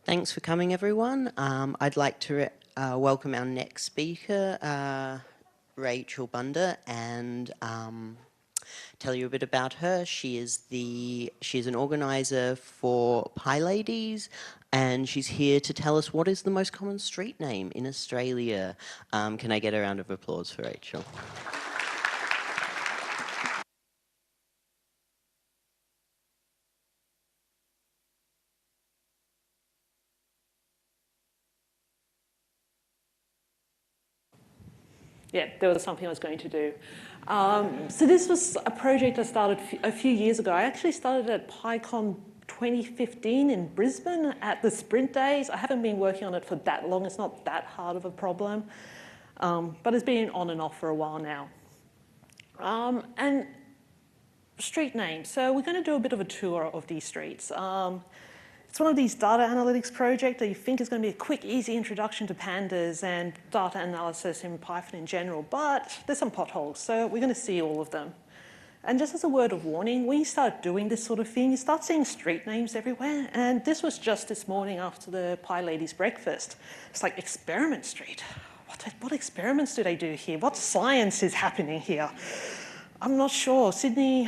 Thanks for coming, everyone. I'd like to welcome our next speaker, Rachel Bunder, and tell you a bit about her. She's an organizer for PyLadies, and she's here to tell us what is the most common street name in Australia. Can I get a round of applause for Rachel? Yeah, there was something I was going to do. So this was a project I started a few years ago. I actually started at PyCon 2015 in Brisbane at the sprint days. I haven't been working on it for that long. It's not that hard of a problem, but it's been on and off for a while now. And street names. So we're going to do a bit of a tour of these streets. It's one of these data analytics projects that you think is going to be a quick, easy introduction to pandas and data analysis in Python in general, but there's some potholes, so we're going to see all of them. And just as a word of warning, when you start doing this sort of thing, you start seeing street names everywhere, and this was just this morning after the PyLadies breakfast. It's like Experiment Street. What experiments do they do here? What science is happening here? I'm not sure. City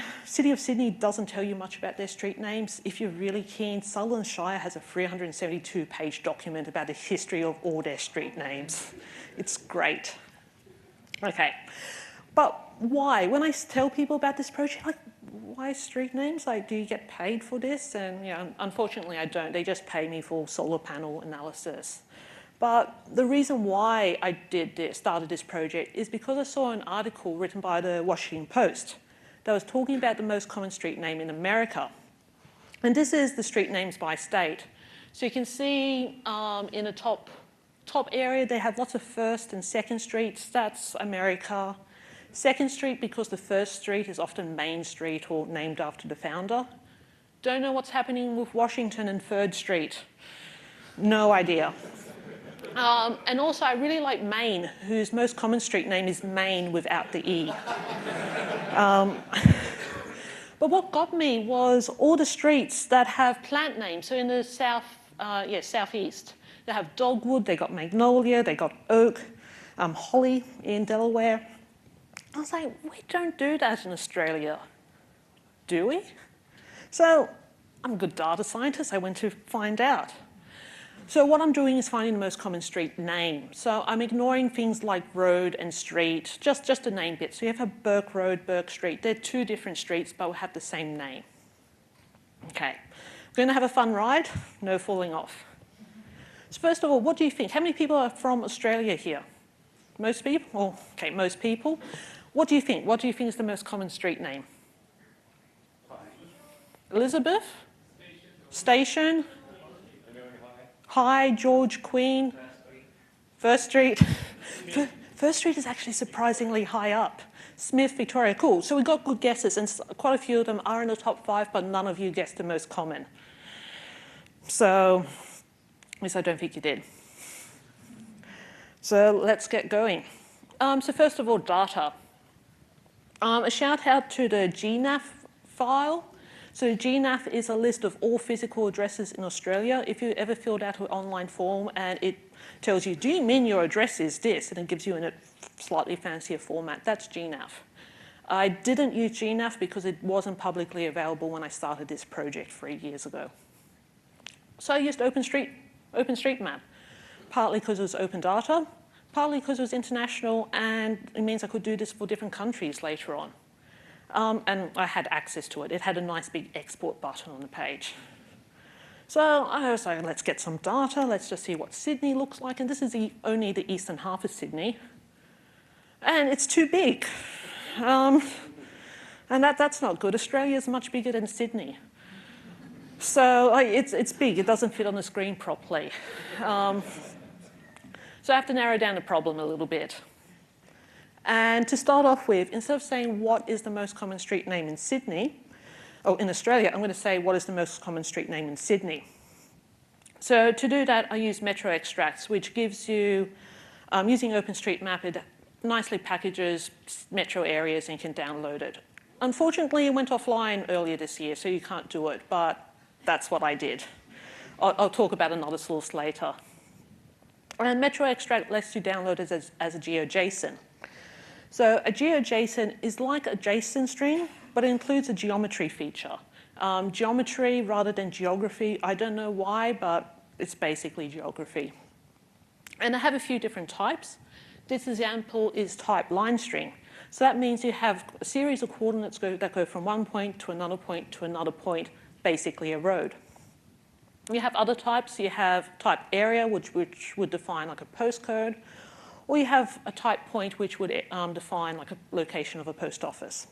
of Sydney doesn't tell you much about their street names. If you're really keen, Sutherland Shire has a 372-page document about the history of all their street names. It's great. Okay, but why? When I tell people about this project, like, why street names? Like, do you get paid for this? And unfortunately, I don't. They just pay me for solar panel analysis. But the reason why I started this project is because I saw an article written by the Washington Post that was talking about the most common street name in America. And this is the street names by state. So you can see in the top area, they have lots of first and second streets. That's America. Second Street, because the first street is often Main Street or named after the founder. Don't know what's happening with Washington and Third Street. No idea. And also, I really like Maine, whose most common street name is Maine without the E. But what got me was all the streets that have plant names. So in the southeast, they have dogwood, they got magnolia, they got oak, holly in Delaware. I was like, we don't do that in Australia, do we? So I'm a good data scientist. I went to find out. So what I'm doing is finding the most common street name. So I'm ignoring things like road and street, just the name bit. So you have Burke Road, Burke Street. They're two different streets, but will have the same name. Okay, we're going to have a fun ride, no falling off. So first of all, what do you think? How many people are from Australia here? Most people? Okay, most people. What do you think? What do you think is the most common street name? Elizabeth? Station? High, George, Queen, First Street. First Street is actually surprisingly high up. Smith, Victoria, cool. So we got good guesses, and quite a few of them are in the top 5, but none of you guessed the most common. So, at least I don't think you did. So let's get going. So first of all, data. A shout out to the GNAF file. So GNAF is a list of all physical addresses in Australia. If you ever filled out an online form and it tells you, do you mean your address is this? And it gives you in a slightly fancier format, that's GNAF. I didn't use GNAF because it wasn't publicly available when I started this project 3 years ago. So I used OpenStreetMap, partly because it was open data, partly because it was international, and it means I could do this for different countries later on. And I had access to it. It had a nice big export button on the page. So I was like, let's get some data. Let's just see what Sydney looks like. And this is only the eastern half of Sydney. And it's too big. And that's not good. Australia is much bigger than Sydney. So it's big. It doesn't fit on the screen properly. So I have to narrow down the problem a little bit. And to start off with, instead of saying what is the most common street name in Sydney, or in Australia, I'm going to say what is the most common street name in Sydney. So to do that, I use Metro Extracts, which gives you, using OpenStreetMap, it nicely packages metro areas and you can download it. Unfortunately, it went offline earlier this year, so you can't do it, but that's what I did. I'll talk about another source later. And Metro Extract lets you download it as a GeoJSON. So a GeoJSON is like a JSON string, but it includes a geometry feature. Geometry rather than geography, I don't know why, but it's basically geography. And I have a few different types. This example is type line string. So that means you have a series of coordinates that go from one point to another point to another point, basically a road. You have other types. You have type area, which would define like a postcode, or you have a type point, which would define like a location of a post office.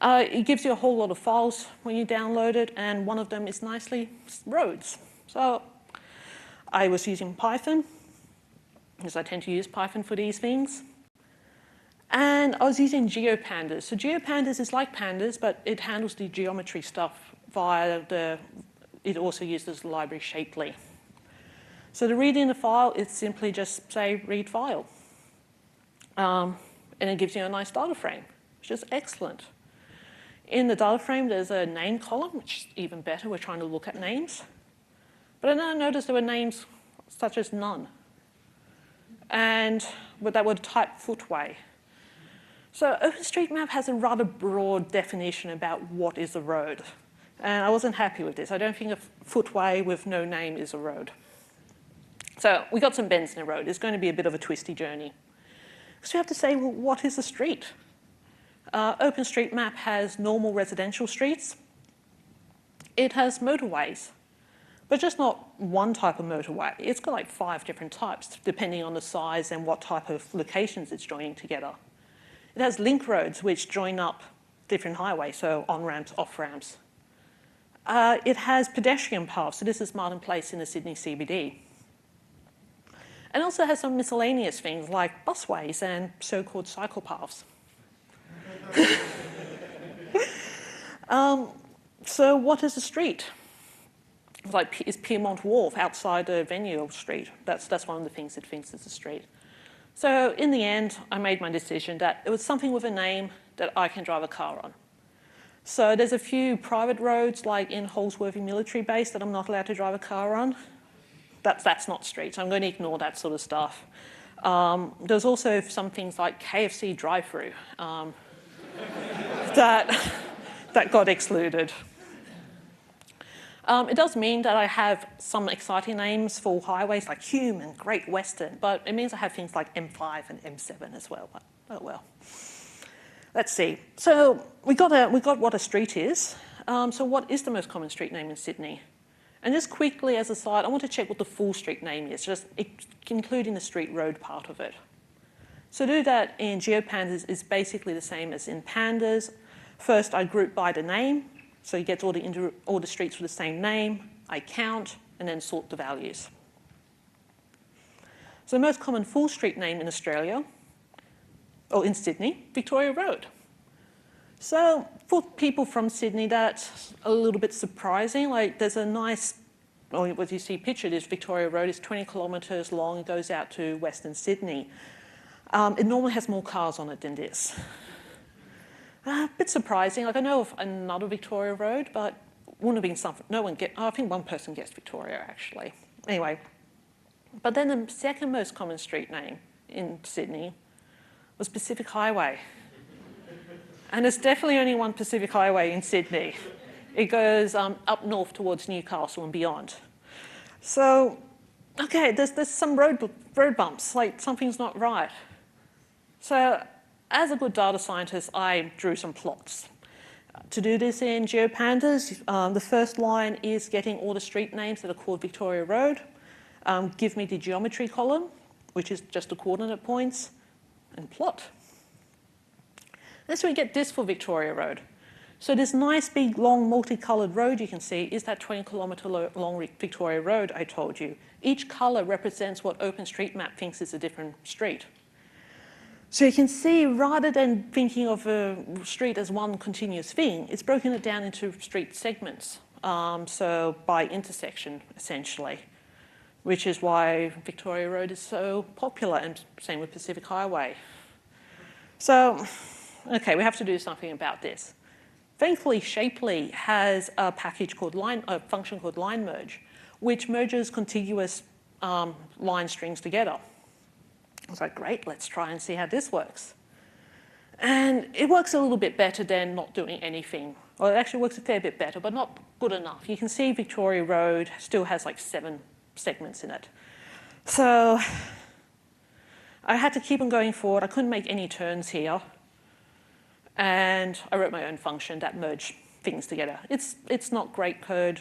It gives you a whole lot of files when you download it, and one of them is nicely roads. So I was using Python, because I tend to use Python for these things. And I was using GeoPandas. So GeoPandas is like pandas, but it handles the geometry stuff via it also uses the library Shapely. So to read in the file, it's simply just say read file. And it gives you a nice data frame, which is excellent. In the data frame, there's a name column, which is even better. We're trying to look at names. But then I noticed there were names such as none. And that were type footway. So OpenStreetMap has a rather broad definition about what is a road. And I wasn't happy with this. I don't think a footway with no name is a road. So we got some bends in the road. It's going to be a bit of a twisty journey. So you have to say, well, what is a street? OpenStreetMap has normal residential streets. It has motorways, but just not one type of motorway. It's got like 5 different types, depending on the size and what type of locations it's joining together. It has link roads, which join up different highways, so on-ramps, off-ramps. It has pedestrian paths, so this is Martin Place in the Sydney CBD. And also has some miscellaneous things like busways and so-called cycle paths. So what is a street? Like, is Piermont Wharf outside the venue of street? That's one of the things it thinks is a street. So in the end, I made my decision that it was something with a name that I can drive a car on. So there's a few private roads, like in Holsworthy Military Base, that I'm not allowed to drive a car on. That's not streets. I'm going to ignore that sort of stuff. There's also some things like KFC drive-through that got excluded. It does mean that I have some exciting names for highways like Hume and Great Western, but it means I have things like M5 and M7 as well. But, oh well. Let's see. So we got what a street is. So what is the most common street name in Sydney? And just quickly as a side, I want to check what the full street name is, just including the street road part of it. So to do that in GeoPandas is basically the same as in Pandas. First, I group by the name. So you get all the streets with the same name. I count and then sort the values. So the most common full street name in Australia, or in Sydney, Victoria Road. So for people from Sydney, that's a little bit surprising. Like there's a nice, well, what you see pictured is Victoria Road is 20 kilometres long. It goes out to Western Sydney. It normally has more cars on it than this. A bit surprising. Like I know of another Victoria Road, but wouldn't have been something. I think one person guessed Victoria actually. Anyway, but then the second most common street name in Sydney was Pacific Highway. And there's definitely only one Pacific Highway in Sydney. It goes up north towards Newcastle and beyond. So, okay, there's some road bumps, like something's not right. So, as a good data scientist, I drew some plots. To do this in GeoPandas, the first line is getting all the street names that are called Victoria Road. Give me the geometry column, which is just the coordinate points, and plot. And so we get this for Victoria Road. So this nice big long multicoloured road you can see is that 20 kilometre long Victoria Road I told you. Each colour represents what OpenStreetMap thinks is a different street. So you can see rather than thinking of a street as one continuous thing, it's broken it down into street segments. So by intersection essentially, which is why Victoria Road is so popular, and same with Pacific Highway. So, okay, we have to do something about this. Thankfully, Shapely has a function called line merge, which merges contiguous line strings together. I was like, great, let's try and see how this works. And it works a little bit better than not doing anything. Well, it actually works a fair bit better, but not good enough. You can see Victoria Road still has like 7 segments in it. So I had to keep on going forward. I couldn't make any turns here. And I wrote my own function that merged things together. It's not great code.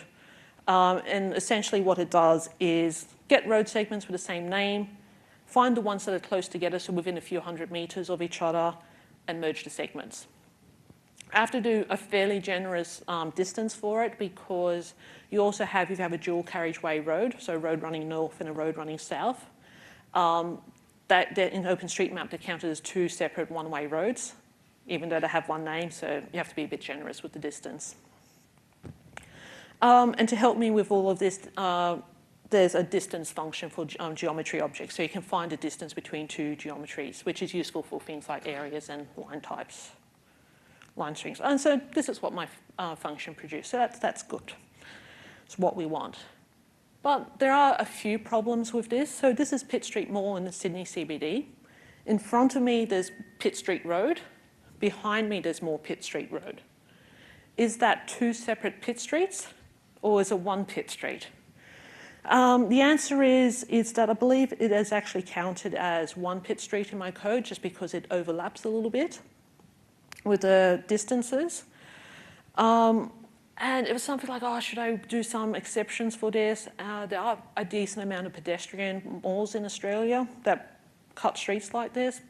And essentially what it does is get road segments with the same name, find the ones that are close together, so within a few hundred meters of each other, and merge the segments. I have to do a fairly generous distance for it because you also have, if you have a dual carriageway road, so a road running north and a road running south, that in OpenStreetMap they're counted as 2 separate one-way roads, even though they have one name, so you have to be a bit generous with the distance. And to help me with all of this, there's a distance function for geometry objects, so you can find the distance between 2 geometries, which is useful for things like areas and line types, line strings. And so this is what my function produced, so that's good. It's what we want. But there are a few problems with this. So this is Pitt Street Mall in the Sydney CBD. In front of me, there's Pitt Street Road. Behind me, there's more Pitt Street Road. Is that 2 separate Pitt Streets, or is it 1 Pitt Street? The answer is that I believe it is actually counted as 1 Pitt Street in my code, just because it overlaps a little bit with the distances. And it was something like, oh, should I do some exceptions for this? There are a decent amount of pedestrian malls in Australia that cut streets like this.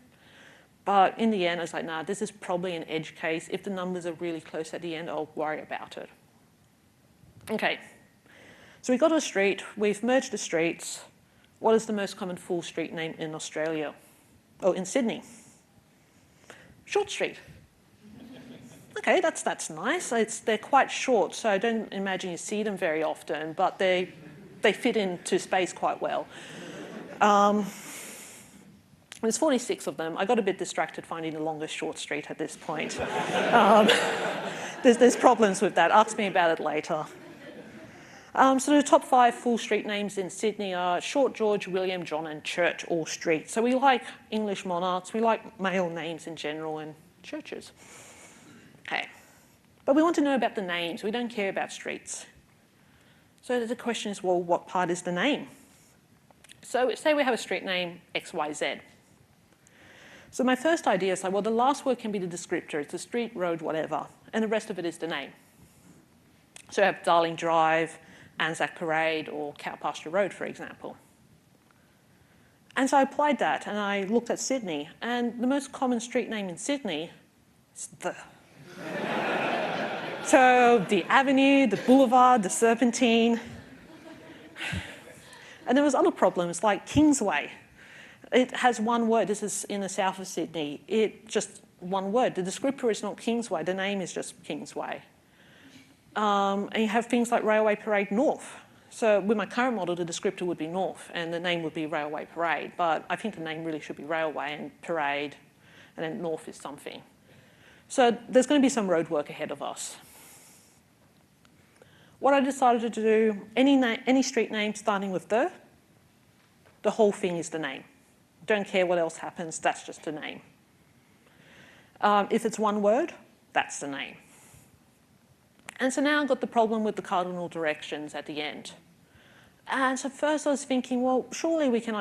But in the end, I was like, nah, this is probably an edge case. If the numbers are really close at the end, I'll worry about it. Okay, so we got a street. We've merged the streets. What is the most common full street name in Australia? Oh, in Sydney. Short Street. Okay, that's nice. They're quite short, so I don't imagine you see them very often, but they fit into space quite well. There's 46 of them. I got a bit distracted finding the longest short street at this point. There's problems with that. Ask me about it later. So the top 5 full street names in Sydney are Short, George, William, John, and Church, all street. So we like English monarchs. We like male names in general and churches. Okay. But we want to know about the names. We don't care about streets. So the question is, well, what part is the name? So say we have a street name XYZ. So my first idea is like, well, the last word can be the descriptor. It's a street, road, whatever. And the rest of it is the name. So I have Darling Drive, Anzac Parade, or Cow Pasture Road, for example. And so I applied that, and I looked at Sydney. And the most common street name in Sydney is the. So the avenue, the boulevard, the serpentine. And there was other problems, like Kingsway. It has one word. This is in the south of Sydney. It just one word. The descriptor is not Kingsway. The name is just Kingsway. And you have things like Railway Parade North. So with my current model, the descriptor would be North, and the name would be Railway Parade. But I think the name really should be Railway and Parade, and then North is something. So there's going to be some road work ahead of us. What I decided to do, any street name starting with the whole thing is the name. Don't care what else happens, that's just the name. If it's one word, that's the name. And so now I've got the problem with the cardinal directions at the end. And so first I was thinking, well, surely we can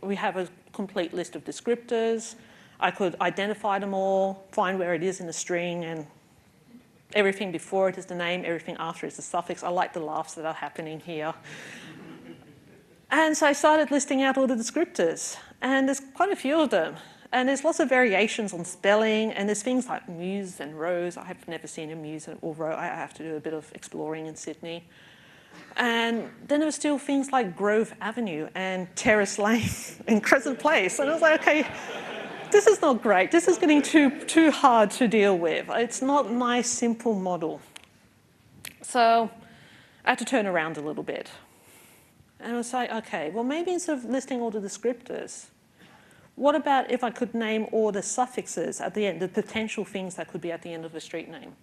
we have a complete list of descriptors. I could identify them all, find where it is in the string, and everything before it is the name, everything after is the suffix. I like the laughs that are happening here. And so I started listing out all the descriptors, and there's quite a few of them. And there's lots of variations on spelling, and there's things like muse and rose. I have never seen a muse or row. I have to do a bit of exploring in Sydney. And then there were still things like Grove Avenue and Terrace Lane and Crescent Place. And I was like, okay, this is not great. This is getting too hard to deal with. It's not my simple model. So I had to turn around a little bit. And I was like, okay, well, maybe instead of listing all the descriptors, what about if I could name all the suffixes at the end, the potential things that could be at the end of a street name?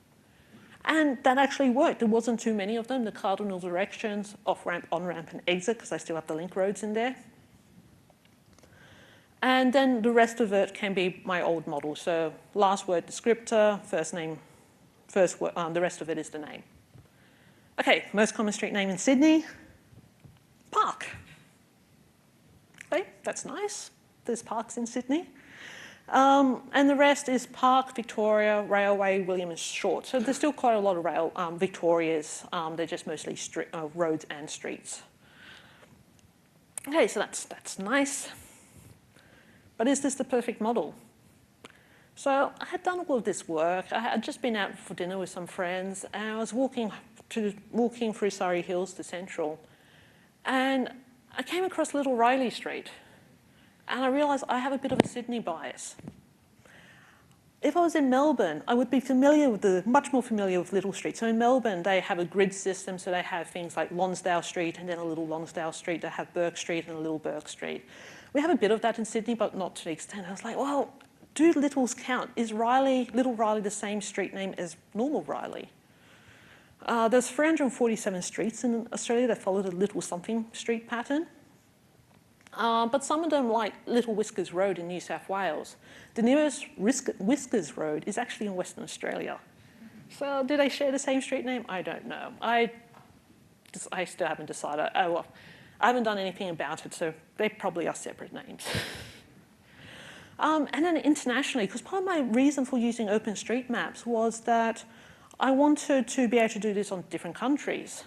And that actually worked. There wasn't too many of them, the cardinal directions, off-ramp, on-ramp, and exit, because I still have the link roads in there. And then the rest of it can be my old model. So last word descriptor, first name, first word, the rest of it is the name. Okay, most common street name in Sydney, Park. Okay, that's nice. There's parks in Sydney. And the rest is Park, Victoria, Railway, William and Short. So there's still quite a lot of Victorias. They're just mostly roads and streets. Okay, so that's nice. But is this the perfect model? So I had done all of this work. I had just been out for dinner with some friends, and I was walking through Surrey Hills to Central, and I came across Little Riley Street, and I realised I have a bit of a Sydney bias. If I was in Melbourne, I would be much more familiar with Little Street. So in Melbourne, they have a grid system, so they have things like Lonsdale Street and then a Little Lonsdale Street. They have Burke Street and a Little Burke Street. We have a bit of that in Sydney, but not to the extent. I was like, well, do Littles count? Is Little Riley the same street name as normal Riley? There's 347 streets in Australia that follow the Little something street pattern. But some of them, like Little Whiskers Road in New South Wales, the nearest Whiskers Road is actually in Western Australia. So do they share the same street name? I don't know. I still haven't decided. Oh, well, I haven't done anything about it, so they probably are separate names. And then internationally, because part of my reason for using OpenStreetMaps was that I wanted to be able to do this on different countries.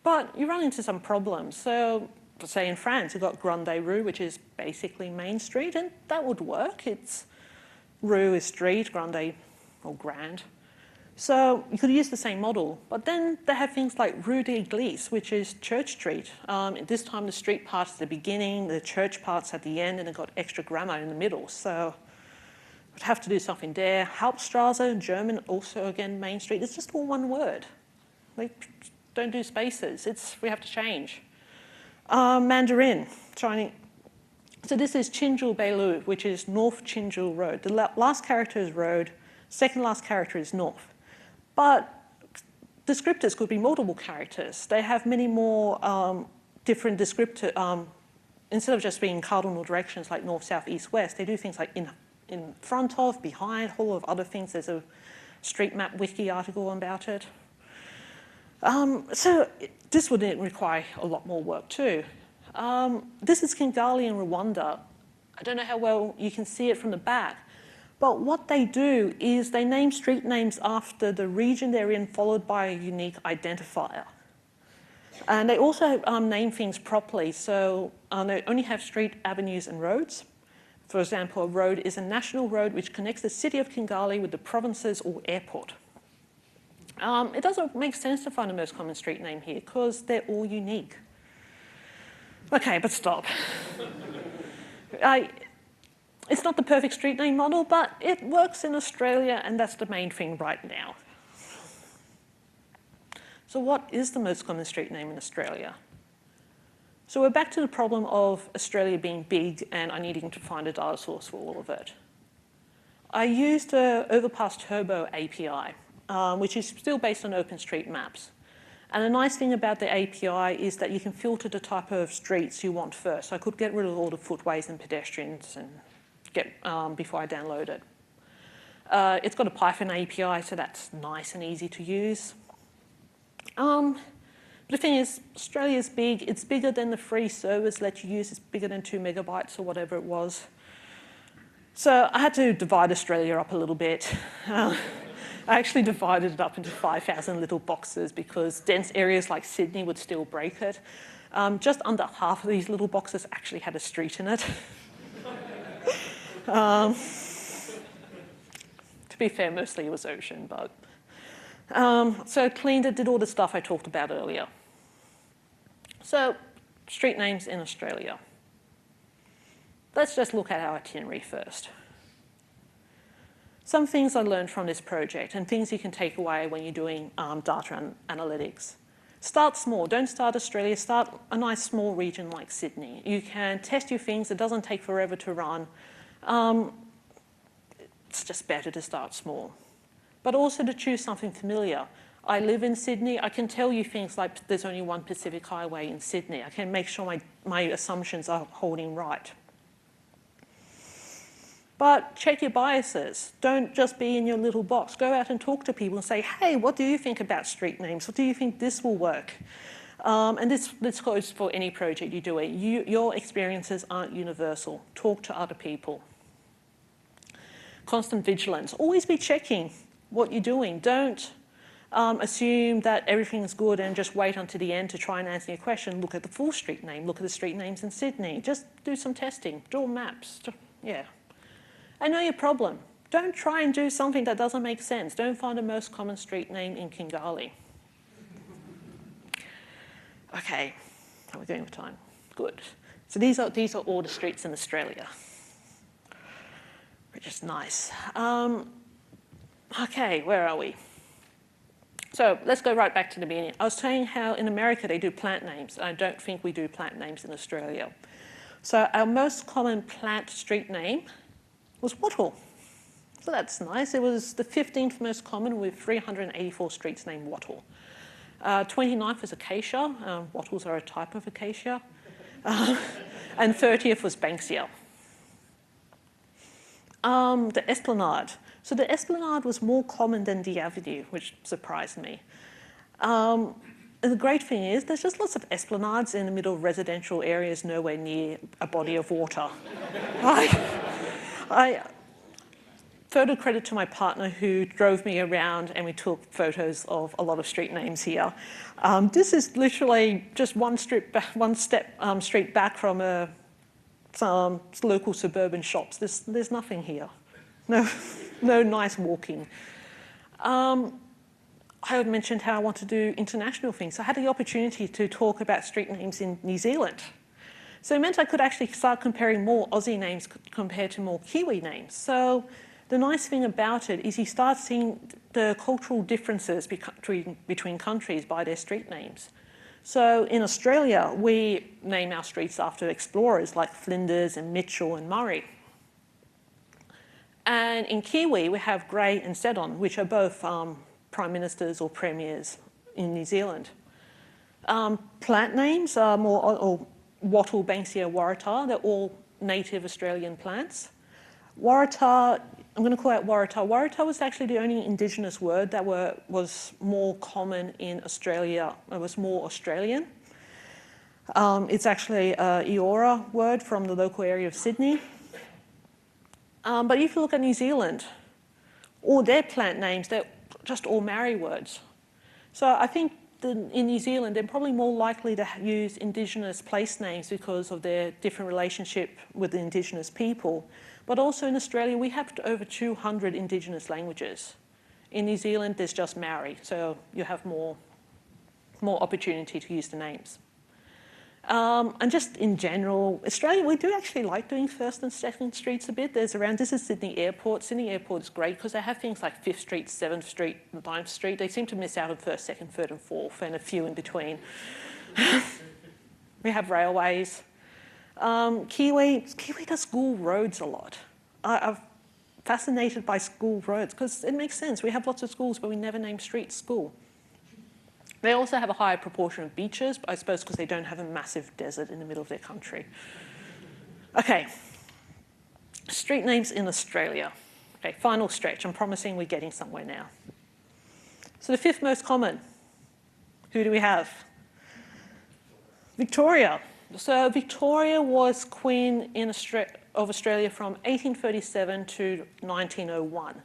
But you run into some problems. So say in France, you've got Grande Rue, which is basically Main Street, and that would work. Rue is street, Grande or Grand. So you could use the same model, but then they have things like Rue d'Église, which is Church Street. This time the street part's at the beginning, the church part's at the end, and they've got extra grammar in the middle. So I'd have to do something there. Hauptstraße, German, also again Main Street. It's just all one word. They don't do spaces. We have to change. Mandarin, Chinese. So this is Chinjul Beilu, which is North Chinjul Road. The last character is road, second last character is north. But descriptors could be multiple characters. They have many more different descriptors. Instead of just being cardinal directions like north, south, east, west, they do things like in front of, behind, a whole lot of other things. There's a street map wiki article about it. So this would require a lot more work too. This is Kigali in Rwanda. I don't know how well you can see it from the back, but what they do is they name street names after the region they're in, followed by a unique identifier. And they also name things properly, so they only have street, avenues, and roads. For example, a road is a national road which connects the city of Kigali with the provinces or airport. It doesn't make sense to find a most common street name here because they're all unique. Okay, but stop. It's not the perfect street name model, but it works in Australia, and that's the main thing right now. So what is the most common street name in Australia? So we're back to the problem of Australia being big and I needing to find a data source for all of it. I used the Overpass Turbo API, which is still based on OpenStreetMaps. And the nice thing about the API is that you can filter the type of streets you want first. So I could get rid of all the footways and pedestrians and before I download it. It's got a Python API, so that's nice and easy to use. But the thing is, Australia's big. It's bigger than the free servers let you use. It's bigger than 2 megabytes or whatever it was. So I had to divide Australia up a little bit. I actually divided it up into 5,000 little boxes because dense areas like Sydney would still break it. Just under half of these little boxes actually had a street in it. To be fair, mostly it was ocean, but... so I cleaned it, did all the stuff I talked about earlier. So, street names in Australia. Let's just look at our itinerary first. Some things I learned from this project and things you can take away when you're doing data analytics. Start small. Don't start Australia. Start a nice small region like Sydney. You can test your things. It doesn't take forever to run. It's just better to start small. But also to choose something familiar. I live in Sydney. I can tell you things like there's only one Pacific Highway in Sydney. I can make sure my assumptions are holding right. But check your biases. Don't just be in your little box. Go out and talk to people and say, hey, what do you think about street names? What do you think this will work? And this goes for any project you do. Your experiences aren't universal. Talk to other people. Constant vigilance. Always be checking what you're doing. Don't assume that everything's good and just wait until the end to try and answer your question. Look at the full street name. Look at the street names in Sydney. Just do some testing. Draw maps. Yeah. I know your problem. Don't try and do something that doesn't make sense. Don't find the most common street name in Kingali. Okay, how are we doing with time? Good. So these are all the streets in Australia, which is nice. Okay, where are we? So let's go right back to the beginning. I was saying how in America they do plant names. I don't think we do plant names in Australia. So our most common plant street name was wattle. So that's nice. It was the 15th most common with 384 streets named wattle. 29th was acacia. Wattles are a type of acacia. And 30th was banksia. The esplanade. So the esplanade was more common than the avenue, which surprised me. And the great thing is there's just lots of esplanades in the middle of residential areas nowhere near a body of water. I photo credit to my partner who drove me around and we took photos of a lot of street names here. This is literally just one street back from some local suburban shops. There's nothing here. No nice walking. I had mentioned how I want to do international things. I had the opportunity to talk about street names in New Zealand. So it meant I could actually start comparing more Aussie names compared to more Kiwi names. So the nice thing about it is you start seeing the cultural differences between countries by their street names. So in Australia, we name our streets after explorers like Flinders and Mitchell and Murray. And in Kiwi, we have Grey and Seddon, which are both prime ministers or premiers in New Zealand. Plant names are more wattle, banksia, waratah. They're all native Australian plants. Waratah, I'm going to call out waratah. Waratah was actually the only Indigenous word that was more common in Australia. It was more Australian. It's actually a Eora word from the local area of Sydney. But if you look at New Zealand, all their plant names, they're just all Maori words. So I think in New Zealand, they're probably more likely to use Indigenous place names because of their different relationship with the Indigenous people. But also in Australia, we have over 200 Indigenous languages. In New Zealand, there's just Maori, so you have more opportunity to use the names. And just in general, Australia, we do actually like doing first and second streets a bit. This is Sydney Airport. Sydney Airport is great because they have things like 5th Street, 7th Street, 9th Street. They seem to miss out on 1st, 2nd, 3rd and 4th and a few in between. We have railways. Kiwi does school roads a lot. I'm fascinated by school roads because it makes sense. We have lots of schools, but we never name streets school. They also have a higher proportion of beaches, I suppose because they don't have a massive desert in the middle of their country. Okay, street names in Australia. Okay, final stretch. I'm promising we're getting somewhere now. So the 5th most common, who do we have? Victoria. So Victoria was Queen of Australia from 1837 to 1901.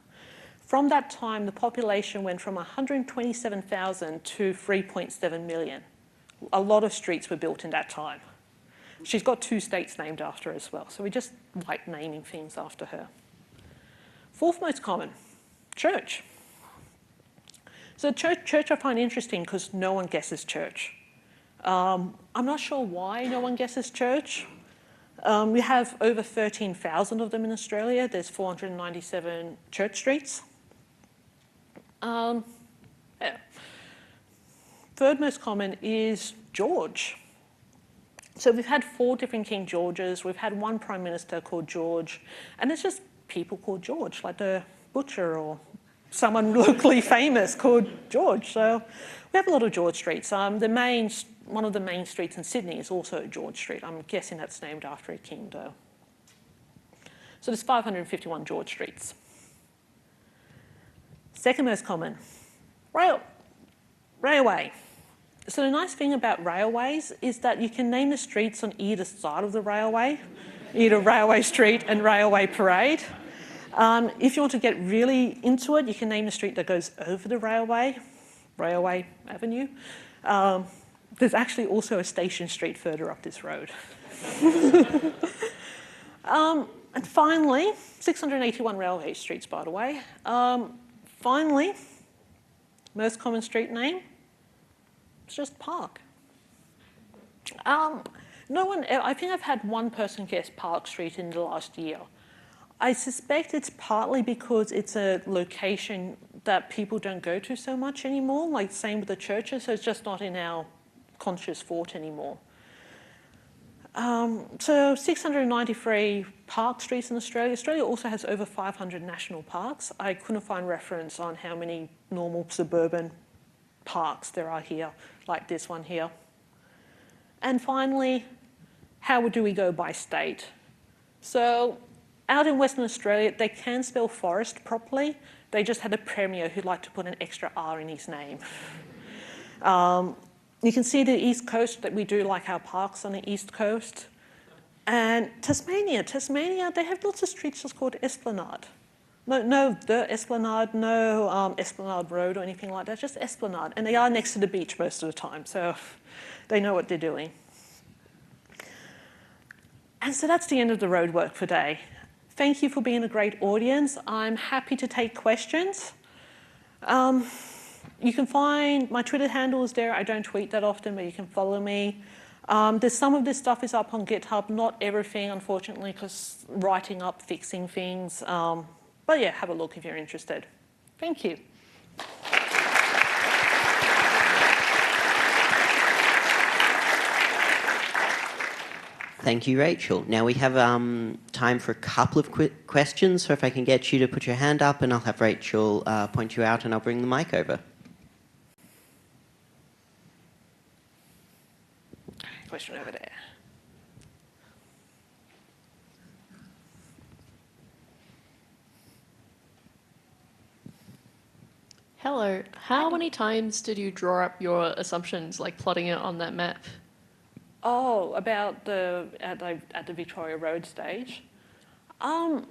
From that time, the population went from 127,000 to 3.7 million. A lot of streets were built in that time. She's got 2 states named after her as well, so we just like naming things after her. 4th most common, church. So church I find interesting because no one guesses church. I'm not sure why no one guesses church. We have over 13,000 of them in Australia. There's 497 church streets. Yeah. 3rd most common is George. So we've had 4 different King Georges. We've had 1 Prime Minister called George. And it's just people called George, like the butcher or someone locally famous called George. So we have a lot of George streets. One of the main streets in Sydney is also George Street. I'm guessing that's named after a king, though. So there's 551 George streets. Second most common, railway. So the nice thing about railways is that you can name the streets on either side of the railway, either Railway Street and Railway Parade. If you want to get really into it, you can name the street that goes over the railway, Railway Avenue. There's actually also a station street further up this road. And finally, 681 railway streets, by the way. Finally, most common street name, it's just Park. I think I've had one person guess Park Street in the last year. I suspect it's partly because it's a location that people don't go to so much anymore, like same with the churches, so it's just not in our conscious thought anymore. So 693 park streets in Australia. Australia also has over 500 national parks. I couldn't find reference on how many normal suburban parks there are here, like this one here. And finally, how do we go by state? So out in Western Australia, they can spell forest properly. They just had a premier who'd like to put an extra R in his name. You can see the East Coast that we do like our parks on the East Coast. And Tasmania, they have lots of streets just called Esplanade. No, the Esplanade, no Esplanade Road or anything like that, just Esplanade. And they are next to the beach most of the time, so they know what they're doing. And so that's the end of the roadwork for today. Thank you for being a great audience. I'm happy to take questions. You can find my Twitter handle is there. I don't tweet that often, but you can follow me. There's some of this stuff is up on GitHub, not everything, unfortunately, because writing up, fixing things. But yeah, have a look if you're interested. Thank you. Thank you, Rachel. Now we have time for a couple of quick questions, so if I can get you to put your hand up and I'll have Rachel point you out and I'll bring the mic over. Question over there. Hello. How many times did you draw up your assumptions, like plotting it on that map? Oh, about at the Victoria Road stage. I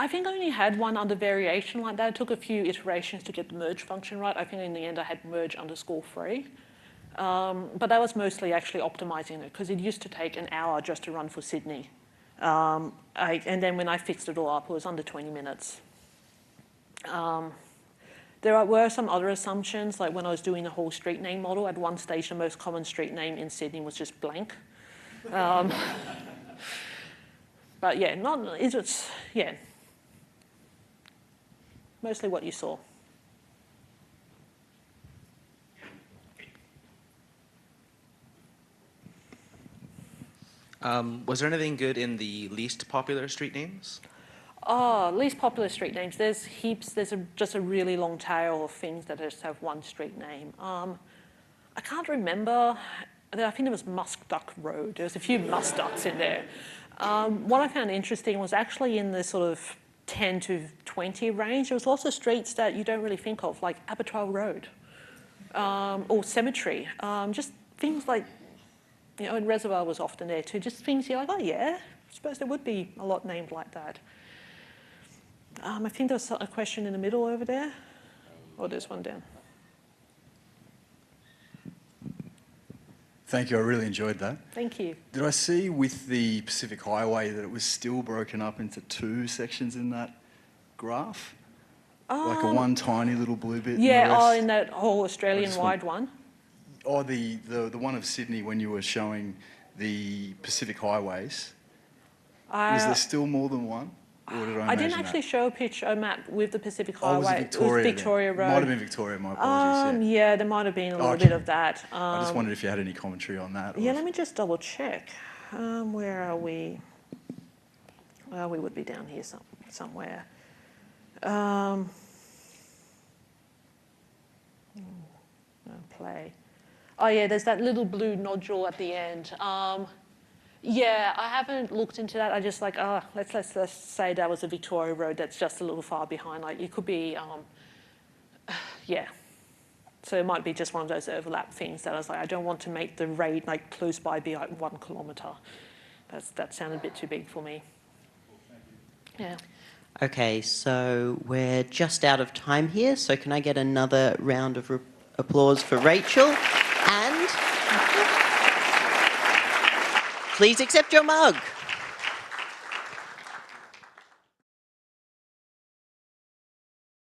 think I only had one other variation like that. It took a few iterations to get the merge function right. I think in the end I had merge _ free. But that was mostly actually optimizing it because it used to take an hour just to run for Sydney. And then when I fixed it all up, it was under 20 minutes. There were some other assumptions, like when I was doing the whole street name model, at one stage the most common street name in Sydney was just blank. But yeah, mostly what you saw. Was there anything good in the least popular street names? Oh, least popular street names. There's heaps. There's just a really long tail of things that just have one street name. I can't remember. I think there was Musk Duck Road. There was a few Musk Ducks in there. What I found interesting was actually in the sort of 10 to 20 range, there was lots of streets that you don't really think of, like Abattoir Road or Cemetery. Just things like, and Reservoir was often there too. Just things you're like, oh yeah, I suppose there would be a lot named like that. I think there was a question in the middle over there. Oh, there's one down. Thank you, I really enjoyed that. Thank you. Did I see with the Pacific Highway that it was still broken up into 2 sections in that graph? Like a one tiny little blue bit? Yeah, in that whole Australian-wide one. Oh, the one of Sydney when you were showing the Pacific Highways. Is there still more than one? Or did I didn't actually show a map with the Pacific Highway. Was it Victoria? It was Victoria Road. Might have been Victoria, my apologies. Yeah, there might have been a little bit of that. I just wondered if you had any commentary on that. Yeah, let me just double check. Where are we? Well, we would be down here somewhere. Play. Oh yeah, there's that little blue nodule at the end. Yeah, I haven't looked into that. I just like, let's say that was a Victoria Road that's just a little far behind. Like it could be, yeah. So it might be just one of those overlap things that I was like, I don't want to make the raid like close by be like 1 kilometre. That sounded a bit too big for me. Yeah. Okay, so we're just out of time here, so can I get another round of applause for Rachel? And please accept your mug.